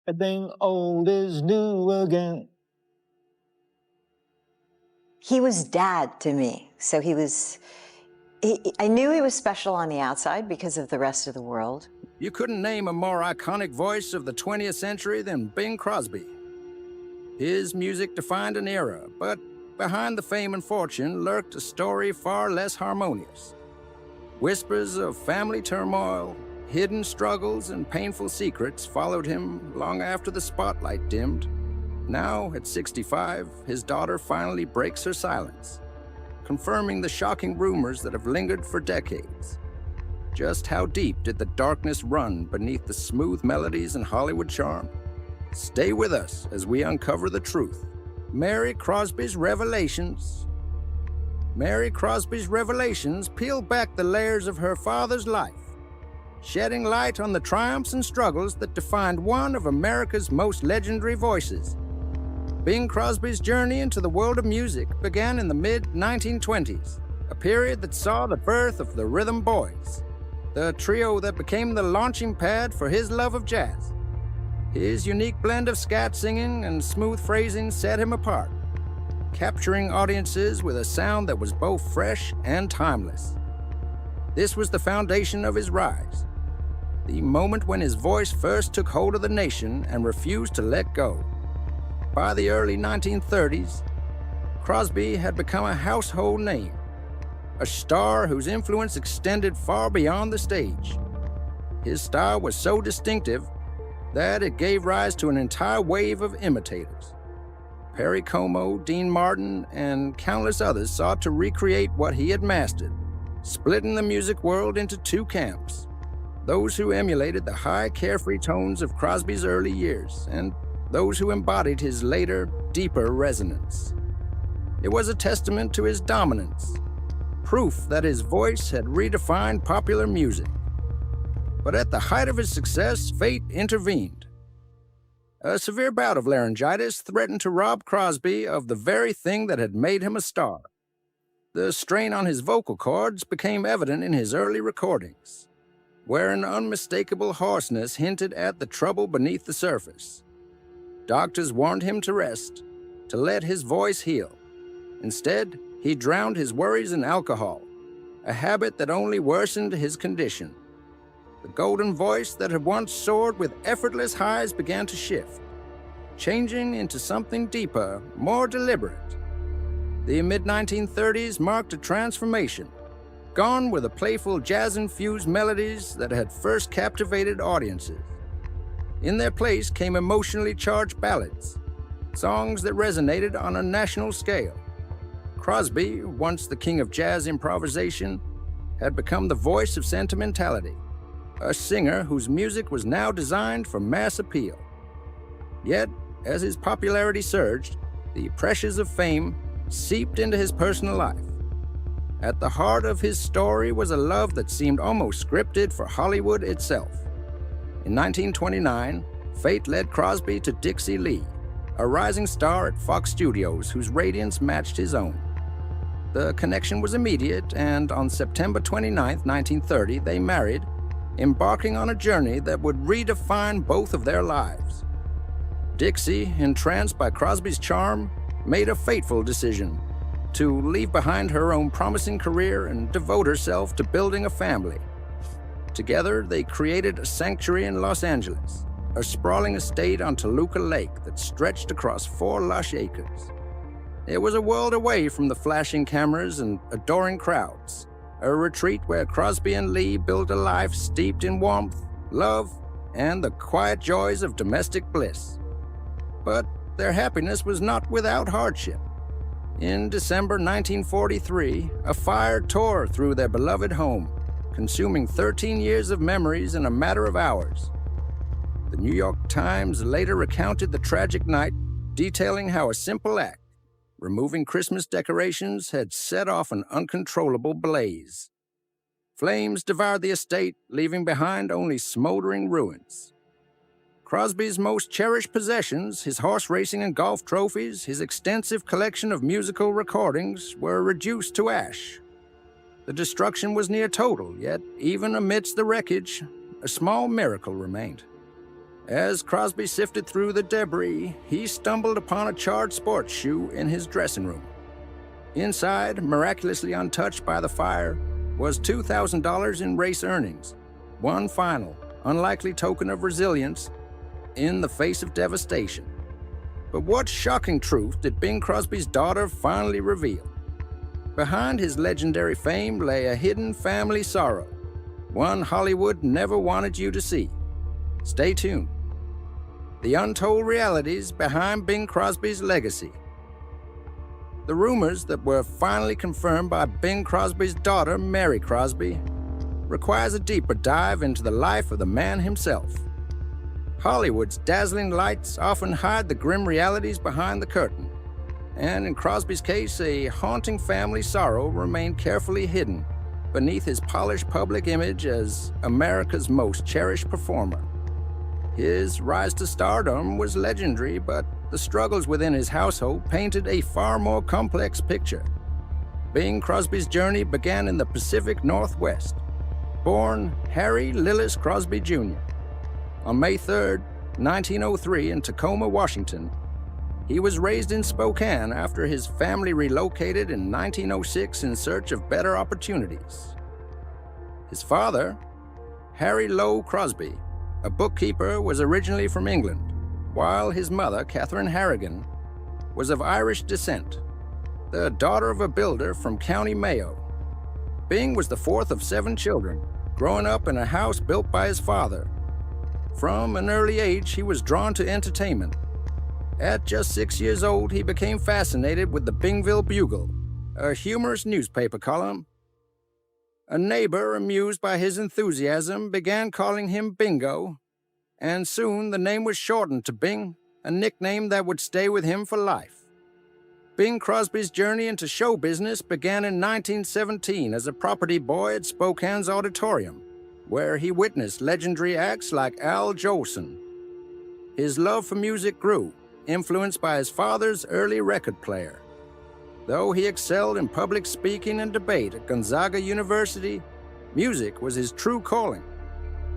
Everything old is new again. He was dad to me. So I knew he was special on the outside because of the rest of the world. You couldn't name a more iconic voice of the 20th century than Bing Crosby. His music defined an era, but behind the fame and fortune lurked a story far less harmonious. Whispers of family turmoil, hidden struggles, and painful secrets followed him long after the spotlight dimmed. Now, at 65, his daughter finally breaks her silence, confirming the shocking rumors that have lingered for decades. Just how deep did the darkness run beneath the smooth melodies and Hollywood charm? Stay with us as we uncover the truth. Mary Crosby's Revelations. Mary Crosby's Revelations peel back the layers of her father's life, shedding light on the triumphs and struggles that defined one of America's most legendary voices. Bing Crosby's journey into the world of music began in the mid-1920s, a period that saw the birth of the Rhythm Boys, the trio that became the launching pad for his love of jazz. His unique blend of scat singing and smooth phrasing set him apart, capturing audiences with a sound that was both fresh and timeless. This was the foundation of his rise, the moment when his voice first took hold of the nation and refused to let go. By the early 1930s, Crosby had become a household name, a star whose influence extended far beyond the stage. His style was so distinctive that it gave rise to an entire wave of imitators. Perry Como, Dean Martin, and countless others sought to recreate what he had mastered, splitting the music world into two camps: those who emulated the high, carefree tones of Crosby's early years, and those who embodied his later, deeper resonance. It was a testament to his dominance, proof that his voice had redefined popular music. But at the height of his success, fate intervened. A severe bout of laryngitis threatened to rob Crosby of the very thing that had made him a star. The strain on his vocal cords became evident in his early recordings, where an unmistakable hoarseness hinted at the trouble beneath the surface. Doctors warned him to rest, to let his voice heal. Instead, he drowned his worries in alcohol, a habit that only worsened his condition. The golden voice that had once soared with effortless highs began to shift, changing into something deeper, more deliberate. The mid-1930s marked a transformation, gone were the playful jazz-infused melodies that had first captivated audiences. In their place came emotionally charged ballads, songs that resonated on a national scale. Crosby, once the king of jazz improvisation, had become the voice of sentimentality, a singer whose music was now designed for mass appeal. Yet, as his popularity surged, the pressures of fame seeped into his personal life. At the heart of his story was a love that seemed almost scripted for Hollywood itself. In 1929, fate led Crosby to Dixie Lee, a rising star at Fox Studios whose radiance matched his own. The connection was immediate, and on September 29, 1930, they married, embarking on a journey that would redefine both of their lives. Dixie, entranced by Crosby's charm, made a fateful decision to leave behind her own promising career and devote herself to building a family. Together, they created a sanctuary in Los Angeles, a sprawling estate on Toluca Lake that stretched across 4 lush acres. It was a world away from the flashing cameras and adoring crowds, a retreat where Crosby and Lee built a life steeped in warmth, love, and the quiet joys of domestic bliss. But their happiness was not without hardship. In December 1943, a fire tore through their beloved home, consuming 13 years of memories in a matter of hours. The New York Times later recounted the tragic night, detailing how a simple act, removing Christmas decorations, had set off an uncontrollable blaze. Flames devoured the estate, leaving behind only smoldering ruins. Crosby's most cherished possessions, his horse racing and golf trophies, his extensive collection of musical recordings, were reduced to ash. The destruction was near total, yet even amidst the wreckage, a small miracle remained. As Crosby sifted through the debris, he stumbled upon a charred sports shoe in his dressing room. Inside, miraculously untouched by the fire, was $2,000 in race earnings, one final, unlikely token of resilience in the face of devastation. But what shocking truth did Bing Crosby's daughter finally reveal? Behind his legendary fame lay a hidden family sorrow, one Hollywood never wanted you to see. Stay tuned. The untold realities behind Bing Crosby's legacy. The rumors that were finally confirmed by Bing Crosby's daughter, Mary Crosby, requires a deeper dive into the life of the man himself. Hollywood's dazzling lights often hide the grim realities behind the curtain, and in Crosby's case, a haunting family sorrow remained carefully hidden beneath his polished public image as America's most cherished performer. His rise to stardom was legendary, but the struggles within his household painted a far more complex picture. Bing Crosby's journey began in the Pacific Northwest. Born Harry Lillis Crosby Jr. on May 3, 1903 in Tacoma, Washington, he was raised in Spokane after his family relocated in 1906 in search of better opportunities. His father, Harry Lowe Crosby, a bookkeeper, was originally from England, while his mother, Catherine Harrigan, was of Irish descent, the daughter of a builder from County Mayo. Bing was the fourth of 7 children, growing up in a house built by his father. From an early age, he was drawn to entertainment. At just 6 years old, he became fascinated with the Bingville Bugle, a humorous newspaper column. A neighbor, amused by his enthusiasm, began calling him Bingo, and soon the name was shortened to Bing, a nickname that would stay with him for life. Bing Crosby's journey into show business began in 1917 as a property boy at Spokane's Auditorium, where he witnessed legendary acts like Al Jolson. His love for music grew, influenced by his father's early record player. Though he excelled in public speaking and debate at Gonzaga University, music was his true calling.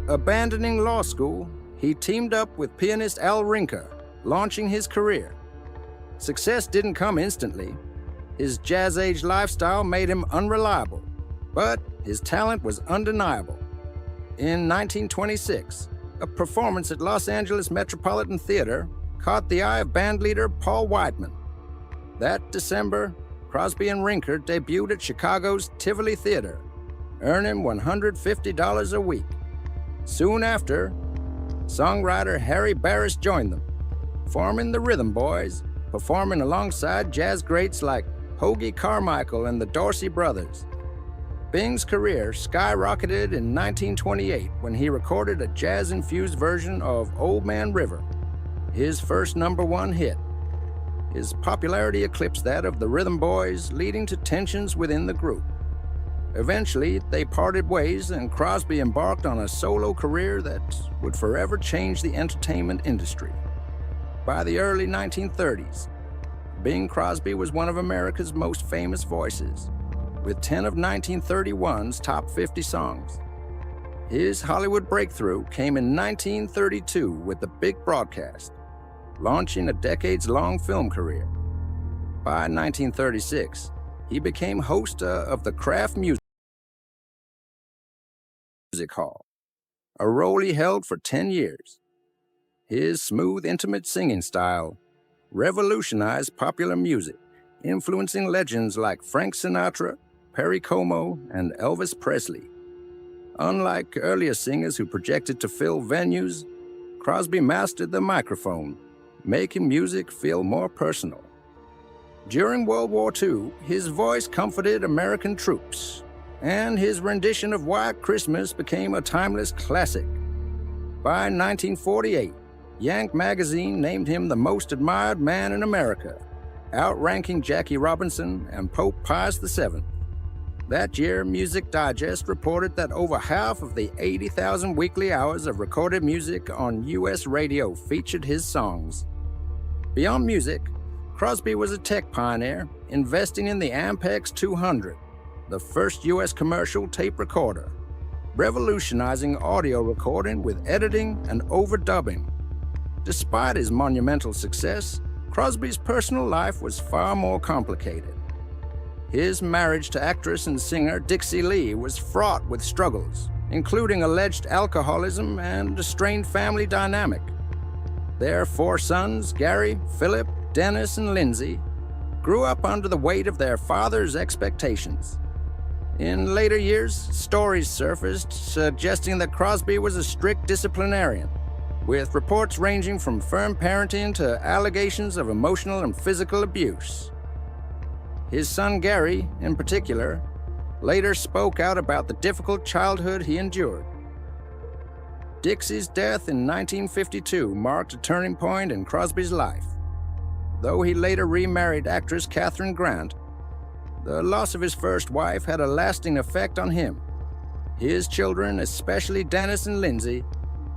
Abandoning law school, he teamed up with pianist Al Rinker, launching his career. Success didn't come instantly. His jazz-age lifestyle made him unreliable, but his talent was undeniable. In 1926, a performance at Los Angeles Metropolitan Theater caught the eye of bandleader Paul Whiteman. That December, Crosby and Rinker debuted at Chicago's Tivoli Theater, earning $150 a week. Soon after, songwriter Harry Barris joined them, forming the Rhythm Boys, performing alongside jazz greats like Hoagy Carmichael and the Dorsey Brothers. Bing's career skyrocketed in 1928 when he recorded a jazz-infused version of Old Man River, his first #1 hit. His popularity eclipsed that of the Rhythm Boys, leading to tensions within the group. Eventually, they parted ways, and Crosby embarked on a solo career that would forever change the entertainment industry. By the early 1930s, Bing Crosby was one of America's most famous voices, with 10 of 1931's top 50 songs. His Hollywood breakthrough came in 1932 with The Big Broadcast, launching a decades-long film career. By 1936, he became host of the Kraft Music Hall, a role he held for 10 years. His smooth, intimate singing style revolutionized popular music, influencing legends like Frank Sinatra, Perry Como, and Elvis Presley. Unlike earlier singers who projected to fill venues, Crosby mastered the microphone, making music feel more personal. During World War II, his voice comforted American troops, and his rendition of White Christmas became a timeless classic. By 1948, Yank magazine named him the most admired man in America, outranking Jackie Robinson and Pope Pius VII. That year, Music Digest reported that over half of the 80,000 weekly hours of recorded music on U.S. radio featured his songs. Beyond music, Crosby was a tech pioneer, investing in the Ampex 200, the first U.S. commercial tape recorder, revolutionizing audio recording with editing and overdubbing. Despite his monumental success, Crosby's personal life was far more complicated. His marriage to actress and singer Dixie Lee was fraught with struggles, including alleged alcoholism and a strained family dynamic. Their 4 sons, Gary, Philip, Dennis, and Lindsay, grew up under the weight of their father's expectations. In later years, stories surfaced suggesting that Crosby was a strict disciplinarian, with reports ranging from firm parenting to allegations of emotional and physical abuse. His son Gary, in particular, later spoke out about the difficult childhood he endured. Dixie's death in 1952 marked a turning point in Crosby's life. Though he later remarried actress Katharine Grant, the loss of his first wife had a lasting effect on him. His children, especially Dennis and Lindsay,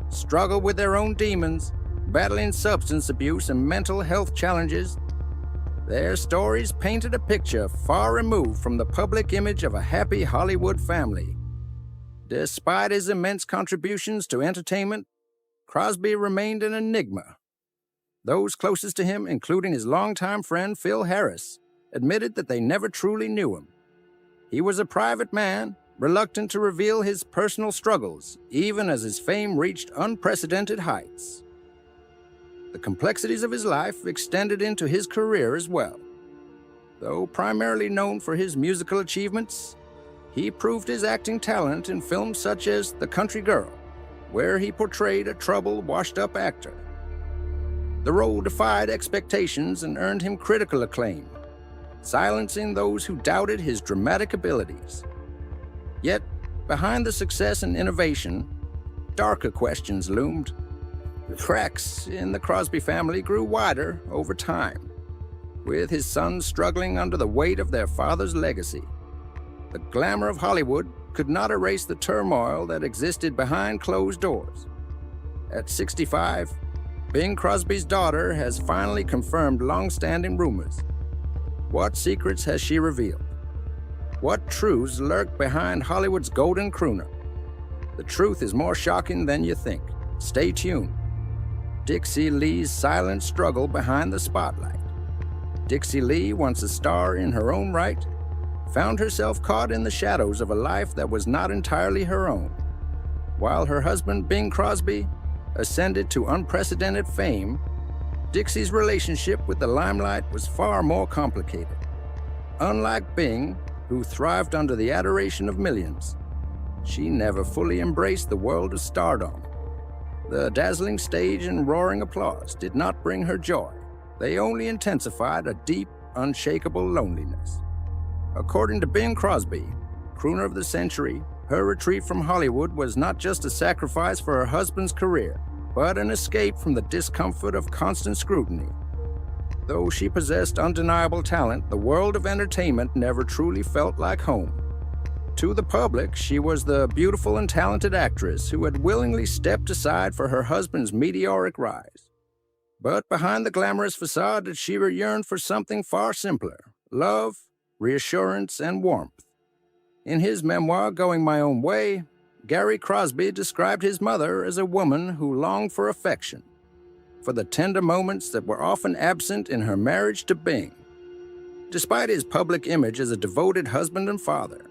struggled with their own demons, battling substance abuse and mental health challenges. Their stories painted a picture far removed from the public image of a happy Hollywood family. Despite his immense contributions to entertainment, Crosby remained an enigma. Those closest to him, including his longtime friend Phil Harris, admitted that they never truly knew him. He was a private man, reluctant to reveal his personal struggles, even as his fame reached unprecedented heights. The complexities of his life extended into his career as well. Though primarily known for his musical achievements, he proved his acting talent in films such as The Country Girl, where he portrayed a troubled, washed-up actor. The role defied expectations and earned him critical acclaim, silencing those who doubted his dramatic abilities. Yet, behind the success and innovation, darker questions loomed. The cracks in the Crosby family grew wider over time, with his sons struggling under the weight of their father's legacy. The glamour of Hollywood could not erase the turmoil that existed behind closed doors. At 65, Bing Crosby's daughter has finally confirmed long-standing rumors. What secrets has she revealed? What truths lurk behind Hollywood's golden crooner? The truth is more shocking than you think. Stay tuned. Dixie Lee's silent struggle behind the spotlight. Dixie Lee, once a star in her own right, found herself caught in the shadows of a life that was not entirely her own. While her husband, Bing Crosby, ascended to unprecedented fame, Dixie's relationship with the limelight was far more complicated. Unlike Bing, who thrived under the adoration of millions, she never fully embraced the world of stardom. The dazzling stage and roaring applause did not bring her joy. They only intensified a deep, unshakable loneliness. According to Bing Crosby, crooner of the century, her retreat from Hollywood was not just a sacrifice for her husband's career, but an escape from the discomfort of constant scrutiny. Though she possessed undeniable talent, the world of entertainment never truly felt like home. To the public, she was the beautiful and talented actress who had willingly stepped aside for her husband's meteoric rise. But behind the glamorous facade, she yearned for something far simpler: love, reassurance, and warmth. In his memoir, Going My Own Way, Gary Crosby described his mother as a woman who longed for affection, for the tender moments that were often absent in her marriage to Bing. Despite his public image as a devoted husband and father,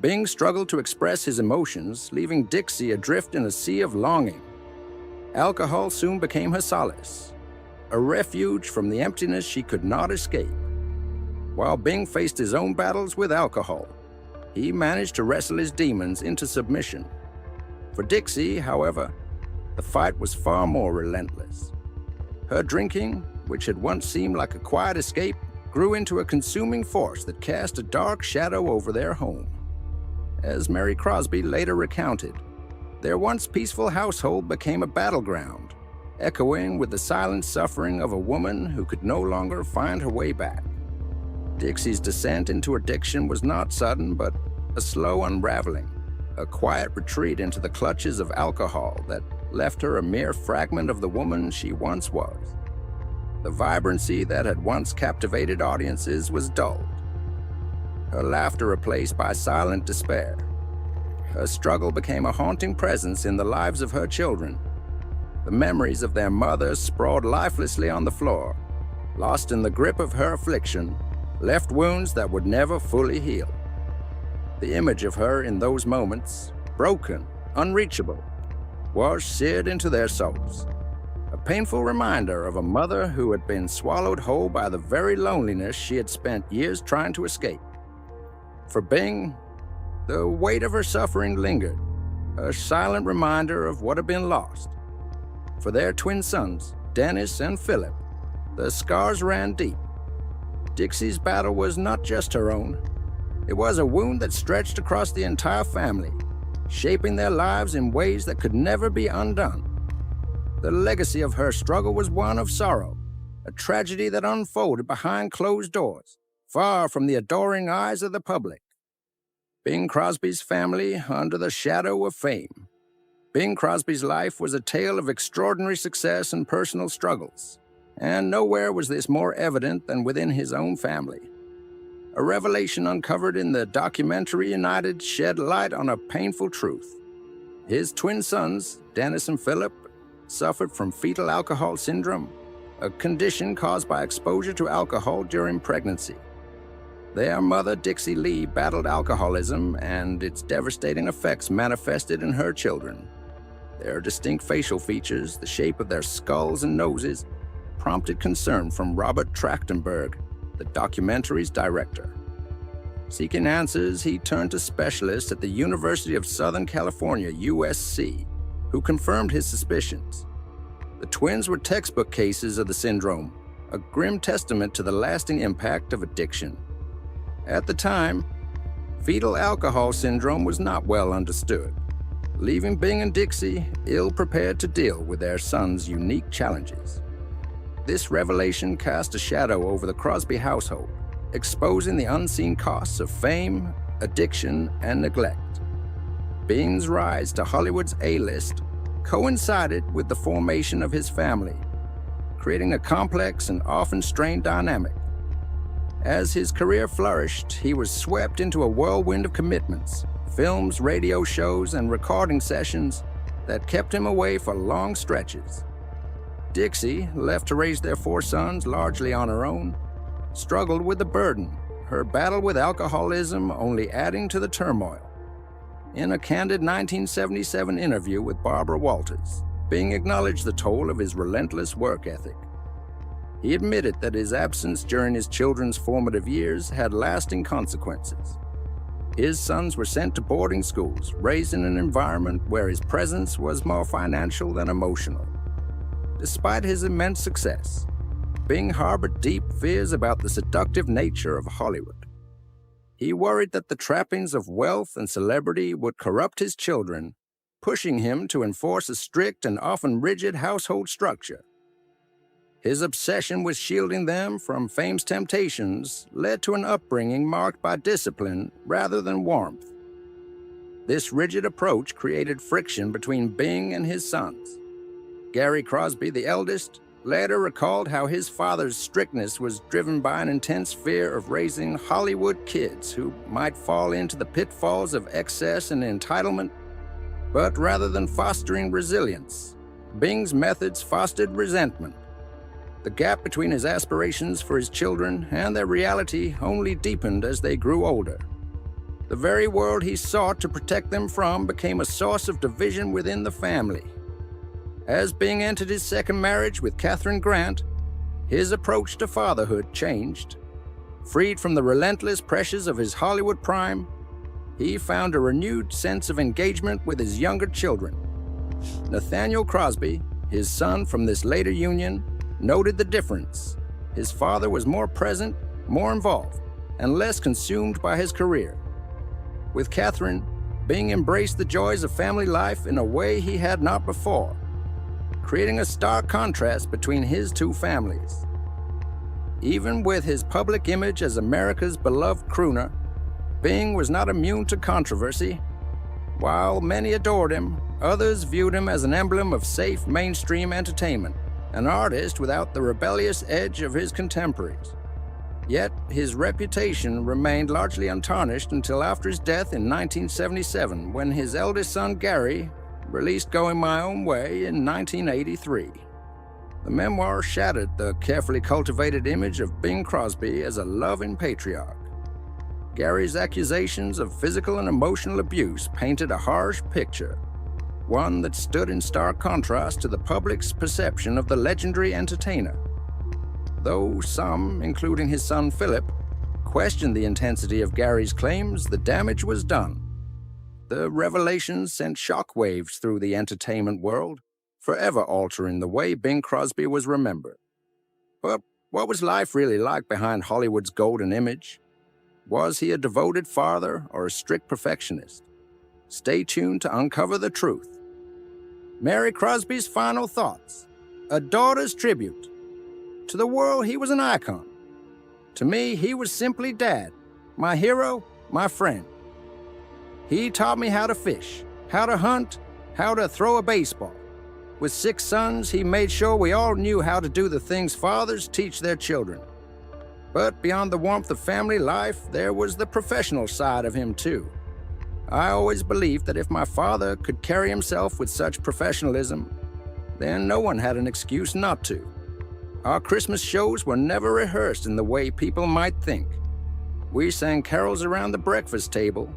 Bing struggled to express his emotions, leaving Dixie adrift in a sea of longing. Alcohol soon became her solace, a refuge from the emptiness she could not escape. While Bing faced his own battles with alcohol, he managed to wrestle his demons into submission. For Dixie, however, the fight was far more relentless. Her drinking, which had once seemed like a quiet escape, grew into a consuming force that cast a dark shadow over their home. As Mary Crosby later recounted, their once peaceful household became a battleground, echoing with the silent suffering of a woman who could no longer find her way back. Dixie's descent into addiction was not sudden, but a slow unraveling, a quiet retreat into the clutches of alcohol that left her a mere fragment of the woman she once was. The vibrancy that had once captivated audiences was dulled, her laughter replaced by silent despair. Her struggle became a haunting presence in the lives of her children. The memories of their mother sprawled lifelessly on the floor, lost in the grip of her affliction, left wounds that would never fully heal. The image of her in those moments, broken, unreachable, was seared into their souls. A painful reminder of a mother who had been swallowed whole by the very loneliness she had spent years trying to escape. For Bing, the weight of her suffering lingered, a silent reminder of what had been lost. For their twin sons, Dennis and Philip, the scars ran deep. Dixie's battle was not just her own. It was a wound that stretched across the entire family, shaping their lives in ways that could never be undone. The legacy of her struggle was one of sorrow, a tragedy that unfolded behind closed doors, far from the adoring eyes of the public. Bing Crosby's family under the shadow of fame. Bing Crosby's life was a tale of extraordinary success and personal struggles, and nowhere was this more evident than within his own family. A revelation uncovered in the documentary United shed light on a painful truth. His twin sons, Dennis and Philip, suffered from fetal alcohol syndrome, a condition caused by exposure to alcohol during pregnancy. Their mother, Dixie Lee, battled alcoholism, and its devastating effects manifested in her children. Their distinct facial features, the shape of their skulls and noses, prompted concern from Robert Trachtenberg, the documentary's director. Seeking answers, he turned to specialists at the University of Southern California, USC, who confirmed his suspicions. The twins were textbook cases of the syndrome, a grim testament to the lasting impact of addiction. At the time, fetal alcohol syndrome was not well understood, leaving Bing and Dixie ill-prepared to deal with their son's unique challenges. This revelation cast a shadow over the Crosby household, exposing the unseen costs of fame, addiction, and neglect. Bing's rise to Hollywood's A-list coincided with the formation of his family, creating a complex and often strained dynamic. As his career flourished, he was swept into a whirlwind of commitments, films, radio shows, and recording sessions that kept him away for long stretches. Dixie, left to raise their 4 sons largely on her own, struggled with the burden, her battle with alcoholism only adding to the turmoil. In a candid 1977 interview with Barbara Walters, Bing acknowledged the toll of his relentless work ethic. He admitted that his absence during his children's formative years had lasting consequences. His sons were sent to boarding schools, raised in an environment where his presence was more financial than emotional. Despite his immense success, Bing harbored deep fears about the seductive nature of Hollywood. He worried that the trappings of wealth and celebrity would corrupt his children, pushing him to enforce a strict and often rigid household structure. His obsession with shielding them from fame's temptations led to an upbringing marked by discipline rather than warmth. This rigid approach created friction between Bing and his sons. Gary Crosby, the eldest, later recalled how his father's strictness was driven by an intense fear of raising Hollywood kids who might fall into the pitfalls of excess and entitlement. But rather than fostering resilience, Bing's methods fostered resentment. The gap between his aspirations for his children and their reality only deepened as they grew older. The very world he sought to protect them from became a source of division within the family. As Bing entered his second marriage with Katharine Grant, his approach to fatherhood changed. Freed from the relentless pressures of his Hollywood prime, he found a renewed sense of engagement with his younger children. Nathaniel Crosby, his son from this later union, noted the difference. His father was more present, more involved, and less consumed by his career. With Katharine, Bing embraced the joys of family life in a way he had not before, creating a stark contrast between his two families. Even with his public image as America's beloved crooner, Bing was not immune to controversy. While many adored him, others viewed him as an emblem of safe mainstream entertainment, an artist without the rebellious edge of his contemporaries. Yet his reputation remained largely untarnished until after his death in 1977, when his eldest son, Gary, released Going My Own Way in 1983. The memoir shattered the carefully cultivated image of Bing Crosby as a loving patriarch. Gary's accusations of physical and emotional abuse painted a harsh picture, one that stood in stark contrast to the public's perception of the legendary entertainer. Though some, including his son Philip, questioned the intensity of Gary's claims, the damage was done. The revelations sent shockwaves through the entertainment world, forever altering the way Bing Crosby was remembered. But what was life really like behind Hollywood's golden image? Was he a devoted father or a strict perfectionist? Stay tuned to uncover the truth. Mary Crosby's final thoughts. A daughter's tribute. To the world, he was an icon. To me, he was simply Dad, my hero, my friend. He taught me how to fish, how to hunt, how to throw a baseball. With 6 sons, he made sure we all knew how to do the things fathers teach their children. But beyond the warmth of family life, there was the professional side of him too. I always believed that if my father could carry himself with such professionalism, then no one had an excuse not to. Our Christmas shows were never rehearsed in the way people might think. We sang carols around the breakfast table,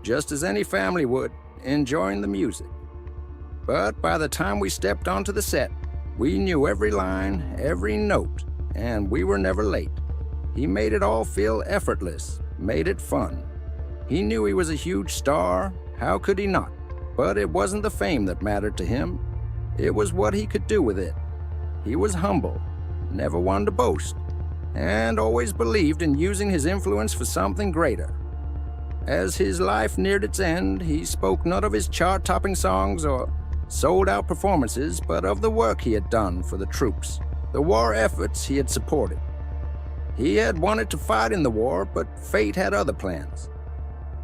just as any family would, enjoying the music. But by the time we stepped onto the set, we knew every line, every note, and we were never late. He made it all feel effortless, made it fun. He knew he was a huge star, how could he not? But it wasn't the fame that mattered to him. It was what he could do with it. He was humble, never one to boast, and always believed in using his influence for something greater. As his life neared its end, he spoke not of his chart-topping songs or sold-out performances, but of the work he had done for the troops, the war efforts he had supported. He had wanted to fight in the war, but fate had other plans.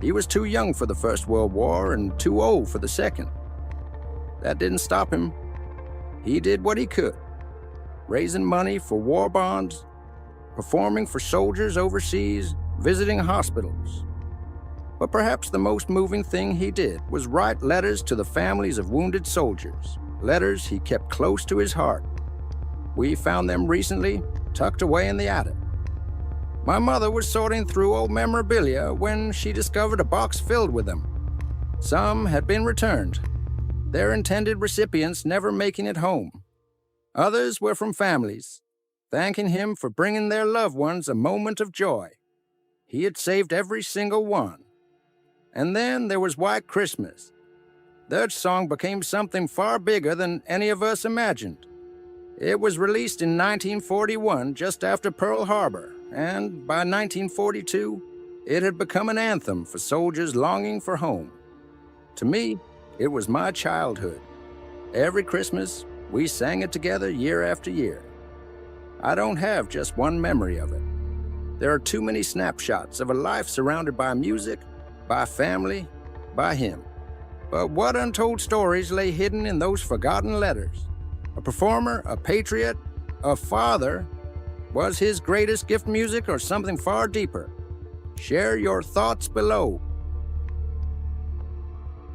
He was too young for the First World War and too old for the Second. That didn't stop him. He did what he could, raising money for war bonds, performing for soldiers overseas, visiting hospitals. But perhaps the most moving thing he did was write letters to the families of wounded soldiers, letters he kept close to his heart. We found them recently, tucked away in the attic. My mother was sorting through old memorabilia when she discovered a box filled with them. Some had been returned, their intended recipients never making it home. Others were from families, thanking him for bringing their loved ones a moment of joy. He had saved every single one. And then there was White Christmas. That song became something far bigger than any of us imagined. It was released in 1941, just after Pearl Harbor, and by 1942, it had become an anthem for soldiers longing for home. To me, it was my childhood. Every Christmas, we sang it together year after year. I don't have just one memory of it. There are too many snapshots of a life surrounded by music, by family, by him. But what untold stories lay hidden in those forgotten letters? A performer, a patriot, a father. Was his greatest gift music or something far deeper? Share your thoughts below.